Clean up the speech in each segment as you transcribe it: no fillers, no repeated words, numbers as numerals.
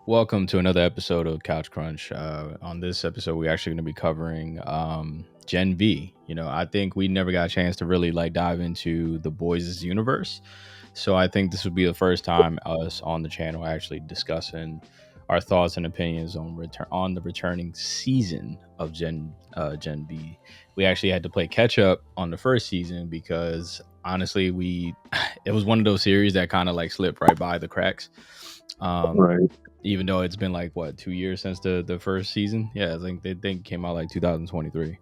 Welcome to another episode of Couch Crunch. On this episode, we're actually going to be covering Gen V. I think we never got a chance to really like dive into the boys' universe. So I think this would be the first time us on the channel actually discussing our thoughts and opinions on the returning season of Gen V. We actually had to play catch up on the first season because honestly, we it was one of those series that kind of like slipped right by the cracks. Um, Right. even though it's been like what 2 years since the first season. Yeah, I think they think it came out like 2023.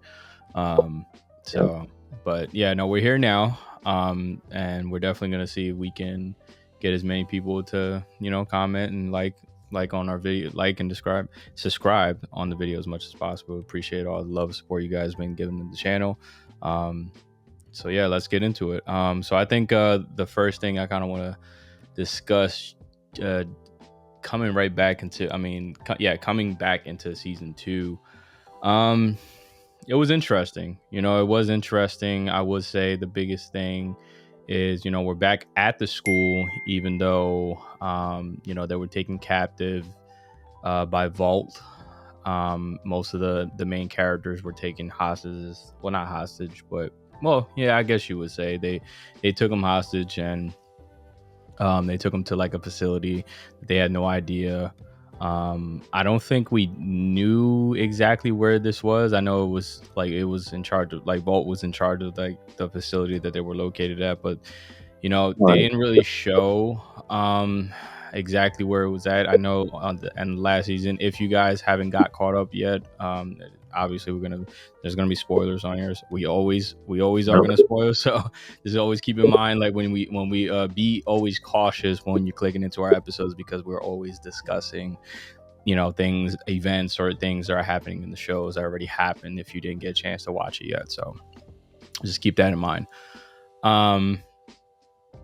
Um, Yeah. so, but yeah, no, we're here now, and we're definitely gonna see if we can get as many people to comment and like on our video, like and subscribe on the video as much as possible. Appreciate all the love and support you guys been giving to the channel. Um, so yeah, let's get into it. So I think the first thing I kind of want to discuss. Uh, Coming right back into coming back into season two, um it was interesting. It was interesting. I would say the biggest thing is we're back at the school, even though they were taken captive by Vault. Most of the main characters were taken hostages. Well, not hostage, but well, yeah, I guess you would say they took them hostage, and they took him to like a facility. They had no idea. I don't think we knew exactly where this was. I know it was in charge of, like, Vault was in charge of like the facility that they were located at, but they Right. didn't really show exactly where it was at. I know on the last season, if you guys haven't got caught up yet, obviously there's gonna be spoilers on here. So we always are No. gonna spoil. So just always keep in mind, like when we be always cautious when you're clicking into our episodes, because we're always discussing things, events, or things that are happening in the shows that already happened if you didn't get a chance to watch it yet. So just keep that in mind. um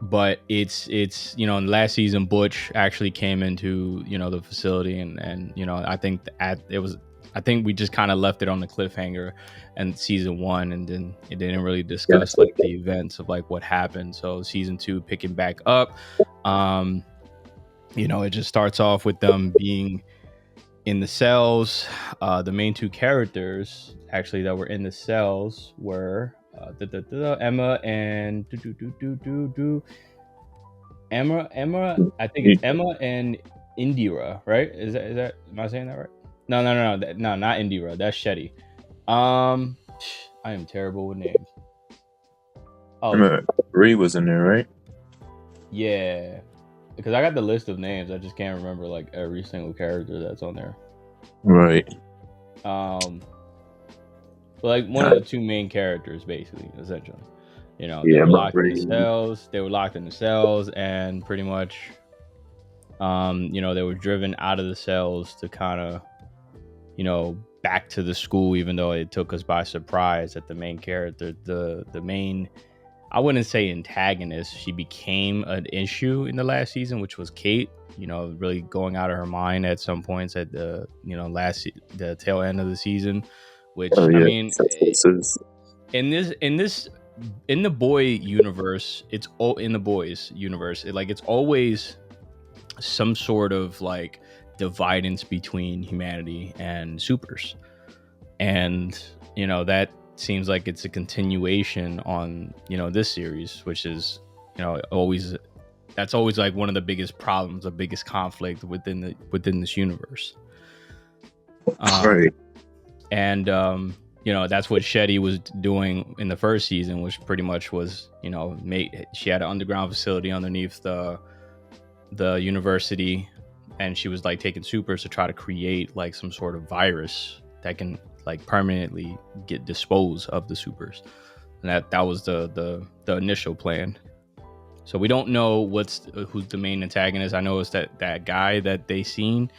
but it's in the last season, Butch actually came into the facility, and I think I think we just kind of left it on the cliffhanger and season one, and then it didn't really discuss Yes. like the events of like what happened. So season two picking back up, um it just starts off with them being in the cells. The main two characters actually that were in the cells were Emma and Emma. I think it's Emma and Indira, right? Is that am I saying that right? No, not Indira. That's Shetty. Um, I am terrible with names. I Oh remember Bree was in there, right? yeah, because I got the list of names. I just can't remember like every single character that's on there. Right. Um, but like one of the two main characters, basically, essentially. They Yeah, were about locked in the Bree. cells. They were locked in the cells, and pretty much, they were driven out of the cells to kind of, back to the school, even though it took us by surprise that the main character, the main, I wouldn't say antagonist, she became an issue in the last season, which was Kate. Really going out of her mind at some points at the tail end of the season, Oh which I yeah. mean, This is in this in the boy universe, it's all in the boys universe. It's always some sort of like dividance between humanity and supers, and that seems like it's a continuation on this series, which is always, that's always like one of the biggest problems, the biggest conflict within this universe. um right. and that's what Shetty was doing in the first season, which pretty much was she had an underground facility underneath the university, and she was like taking supers to try to create like some sort of virus that can like permanently get dispose of the supers, and that was the initial plan. So we don't know who's the main antagonist. I know it's that guy that they seen.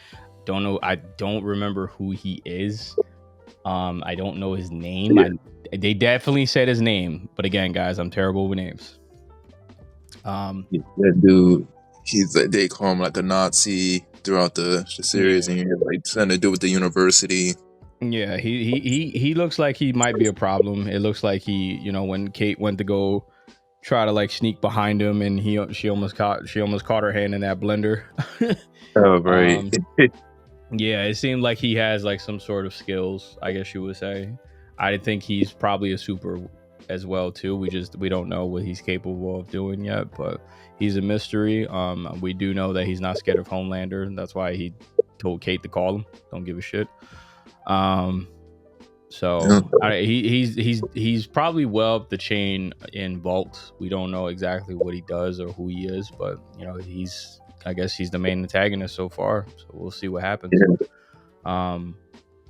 Don't know. I don't remember who he is. I don't know his name. Yeah. They definitely said his name, but again, guys, I'm terrible with names. That dude, they call him like a Nazi throughout the series, Yeah, and he had like something to do with the university. yeah. He looks like he might be a problem. It looks like he, when Kate went to go try to like sneak behind him, and she almost caught her hand in that blender. Oh, right. um, yeah, it seemed like he has like some sort of skills, I guess you would say. I think he's probably a super as well too. We don't know what he's capable of doing yet, but he's a mystery. We do know that he's not scared of Homelander. That's why he told Kate to call him. Don't give a shit. Um, Yeah. he's probably well up the chain in Vault. We don't know exactly what he does or who he is, but I guess he's the main antagonist so far. So we'll see what happens. Um,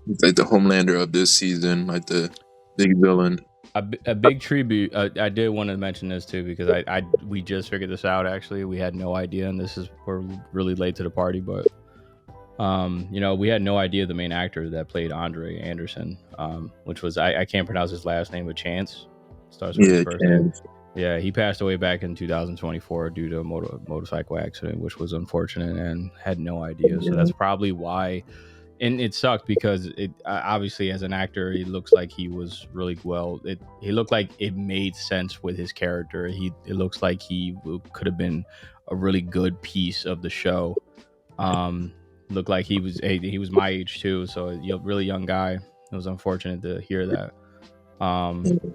He's like the Homelander of this season, like the big villain. a big tribute. I did want to mention this too because we just figured this out. Actually, we had no idea, and we're really late to the party, but we had no idea the main actor that played Andre Anderson, which was I can't pronounce his last name, but Chance starts with his first name. Yeah, he passed away back in 2024 due to a motorcycle accident, which was unfortunate, and had no idea. So that's probably why. And it sucked because it obviously as an actor, he looks like he was really well. He looked like it made sense with his character. It looks like he could have been a really good piece of the show. Looked like he was my age too, so a really young guy. It was unfortunate to hear that.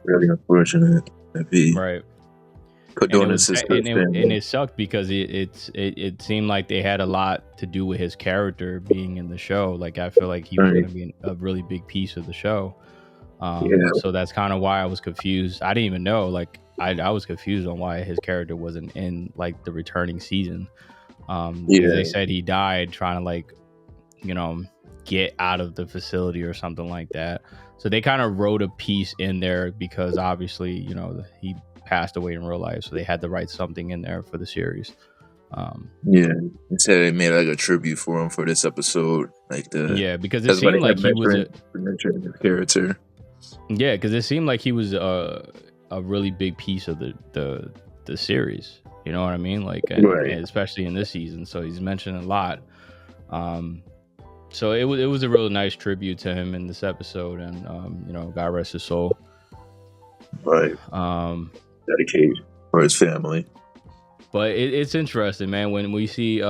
Really unfortunate that he Right. put And doing his sister. and it sucked because it seemed like they had a lot to do with his character being in the show. Like I feel like he was going to be a really big piece of the show. So that's kind of why I was confused. I didn't even know. Like I was confused on why his character wasn't in like the returning season. Because they said he died trying to like, get out of the facility or something like that. So they kind of wrote a piece in there because obviously, he passed away in real life. So they had to write something in there for the series. They said they made like a tribute for him for this episode. Because it seemed like he was a character. Yeah, because it seemed like he was a really big piece of the series. You know what I mean? Like, and especially in this season. So he's mentioned a lot. So it was a really nice tribute to him in this episode, and God rest his soul. Right. Dedicated for his family. But it's interesting, man. When we see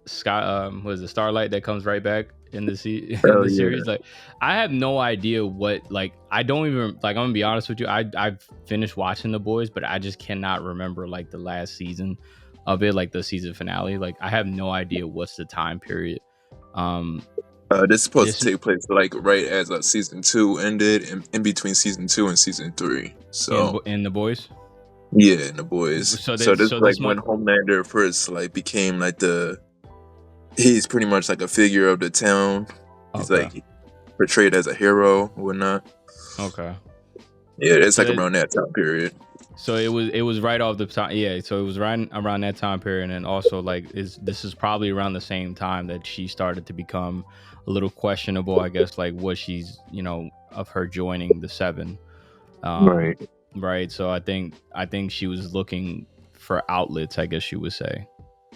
Starlight that comes right back in the series, like I have no idea what. Like I don't even like. I'm gonna be honest with you. I've finished watching The Boys, but I just cannot remember like the last season of it, like the season finale. Like I have no idea what's the time period. This is supposed to take place like right as season 2 ended, in between season 2 and season 3. So in The Boys. Yeah, in The Boys. So this is like when Homelander first like became like he's pretty much like a figure of the town. He's like portrayed as a hero or whatnot. Okay. Yeah, it's like around that time period. So it was right off the time. Yeah, so it was right around that time period, and also like this is probably around the same time that she started to become a little questionable, I guess, like what she's of her joining the Seven. Right. So I think she was looking for outlets, I guess you would say,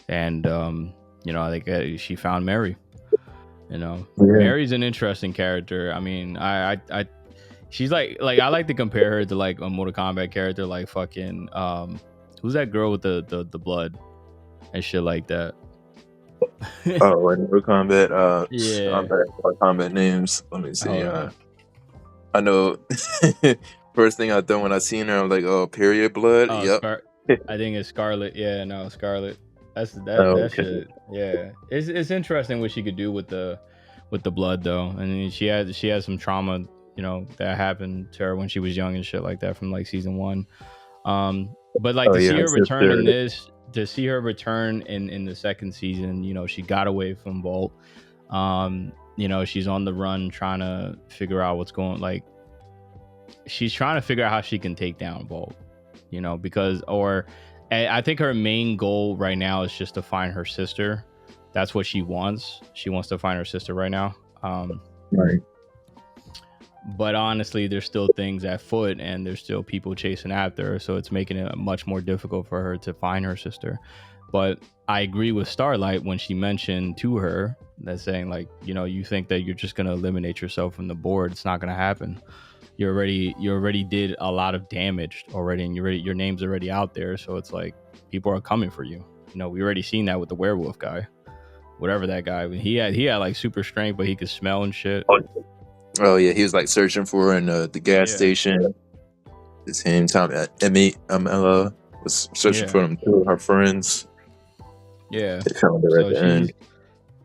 and I think she found Mary. Mary's an interesting character. I mean, I she's like I like to compare her to like a Mortal Kombat character, like fucking who's that girl with the blood and shit like that. Mortal Kombat. Yeah. Mortal Kombat names. Let me see. I know. First thing I thought when I seen her, I'm like, oh, period blood. Yep. I think it's Scarlet. Yeah, no, Scarlet. That shit. Yeah, it's interesting what she could do with the blood though. I mean, she has some trauma, that happened to her when she was young and shit like that from like season 1. But like to see her return in this, to see her return in the second season, she got away from Vault. She's on the run trying to figure out what's going like. She's trying to figure out how she can take down Vault, I think her main goal right now is just to find her sister. That's what she wants. She wants to find her sister right now. Right. But honestly, there's still things at foot and there's still people chasing after her. So it's making it much more difficult for her to find her sister. But I agree with Starlight when she mentioned to her that saying like, you think that you're just going to eliminate yourself from the board. It's not going to happen. you already did a lot of damage already, and your name's already out there. So it's like people are coming for you. We already seen that with the werewolf guy, whatever that guy. He had like super strength, but he could smell and shit. Oh yeah, he was like searching for her in the gas station. The same time Ella was searching for them too. Her friends. Yeah, they found her at the end.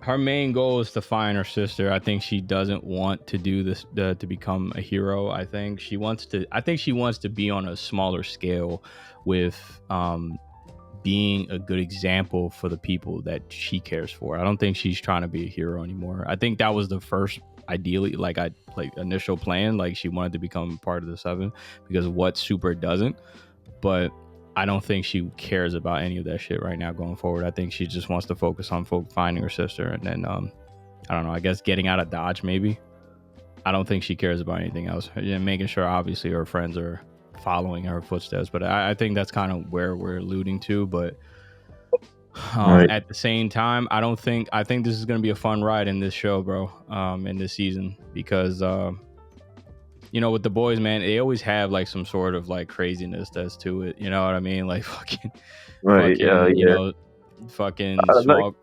Her main goal is to find her sister. I think she doesn't want to do this to become a hero. I think she wants to be on a smaller scale with being a good example for the people that she cares for. I don't think she's trying to be a hero anymore. I think that was the first ideally initial plan. Like she wanted to become part of the Seven because of what Super doesn't. But I don't think she cares about any of that shit right now going forward. I think she just wants to focus on finding her sister and then I don't know, I guess getting out of Dodge maybe. I don't think she cares about anything else. Making sure obviously her friends are following her footsteps, but I think that's kind of where we're alluding to. But at the same time, I think this is going to be a fun ride in this show, bro, in this season, because with the boys, man, they always have like some sort of like craziness that's to it. You know what I mean? Like fucking small.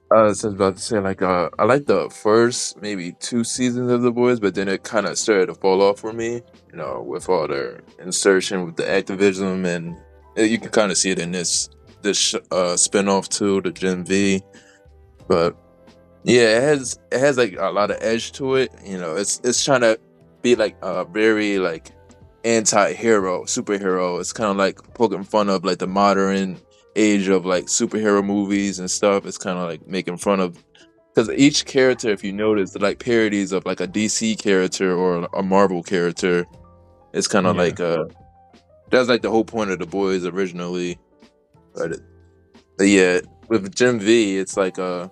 I was just about to say, like, I like the first maybe 2 seasons of The Boys, but then it kind of started to fall off for me, with all their insertion with the activism, and you can kind of see it in this spinoff too, the Gen V. But yeah, it has like a lot of edge to it. It's trying to be like a very like anti-hero superhero. It's kind of like poking fun of like the modern age of like superhero movies and stuff. It's kind of like making fun of, because each character, if you notice, they're like parodies of like a DC character or a Marvel character. It's kind of like that's like the whole point of The Boys originally. But yeah, with Gen V, it's like a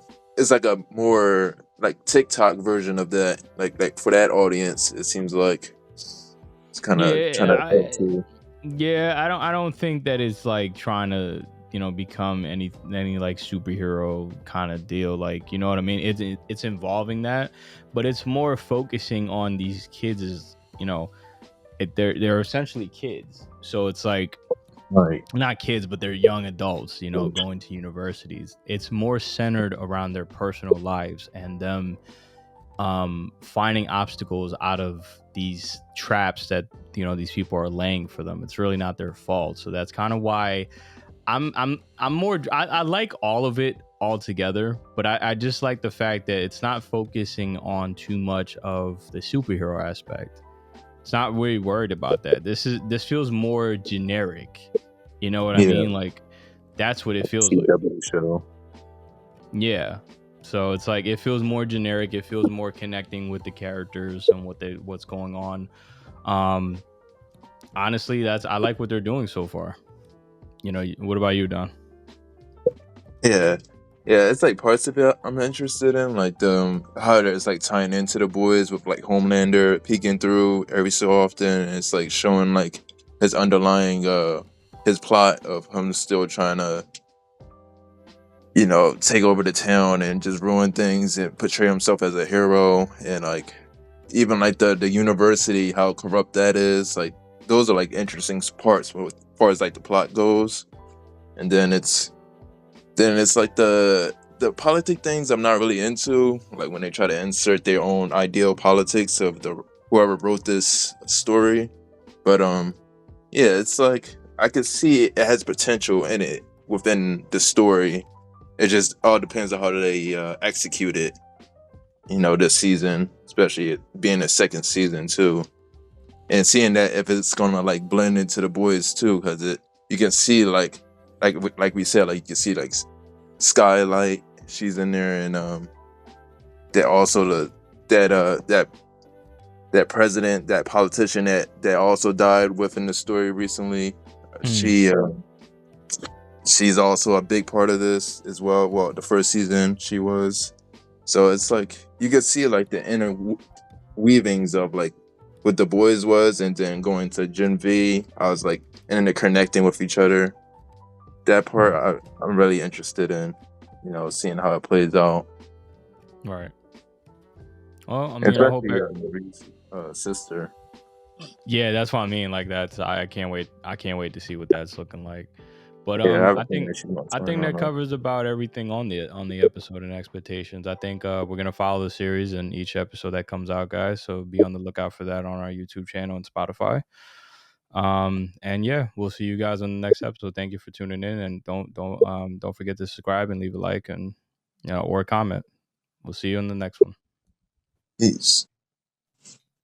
more like TikTok version of that. Like for that audience, it seems like it's kind of trying to. I don't think that it's like trying to become any like superhero kind of deal, like, you know what I mean? It's involving that, but it's more focusing on these kids as they're essentially kids, so it's like not kids, but they're young adults, going to universities. It's more centered around their personal lives and them finding obstacles out of these traps that these people are laying for them. It's really not their fault. So that's kind of why I'm more I like all of it all together, but I just like the fact that it's not focusing on too much of the superhero aspect. It's not really worried about that. This feels more generic. You know what I mean? Like that's what it feels like. Show. Yeah. So it's like it feels more generic. It feels more connecting with the characters and what's going on. Honestly, I like what they're doing so far. What about you, Don? Yeah, it's like parts of it I'm interested in, like how it's like tying into The Boys with like Homelander peeking through every so often. And it's like showing like his underlying his plot of him still trying to take over the town and just ruin things and portray himself as a hero, and like even like the university, how corrupt that is. Like those are like interesting parts as far as like the plot goes. And then it's like the politic things I'm not really into, like when they try to insert their own ideal politics of whoever wrote this story. But yeah, it's like I could see it has potential in it within the story. It just all depends on how they execute it, this season, especially it being the second season too. And seeing that if it's gonna like blend into The Boys too, because you can see like we said, like you can see like Skylight, she's in there, and that also that president, that politician that also died within the story recently. She's also a big part of this as well. Well, the first season she was. So it's like you could see like the inner weavings of like what The Boys was, and then going to Gen V, I was like, and then they're connecting with each other. That part I'm really interested in, seeing how it plays out. Right. Well, I mean, I hope Marie's sister. Yeah, that's what I mean. Like that's I can't wait. I can't wait to see what that's looking like. But Yeah, I I haven't seen think that shit in a I time think on that that. covers about everything on the episode and expectations. I think we're gonna follow the series in each episode that comes out, guys. So be on the lookout for that on our YouTube channel and Spotify. And yeah, we'll see you guys on the next episode. Thank you for tuning in, and don't forget to subscribe and leave a like and or a comment. We'll see you in the next one. Peace.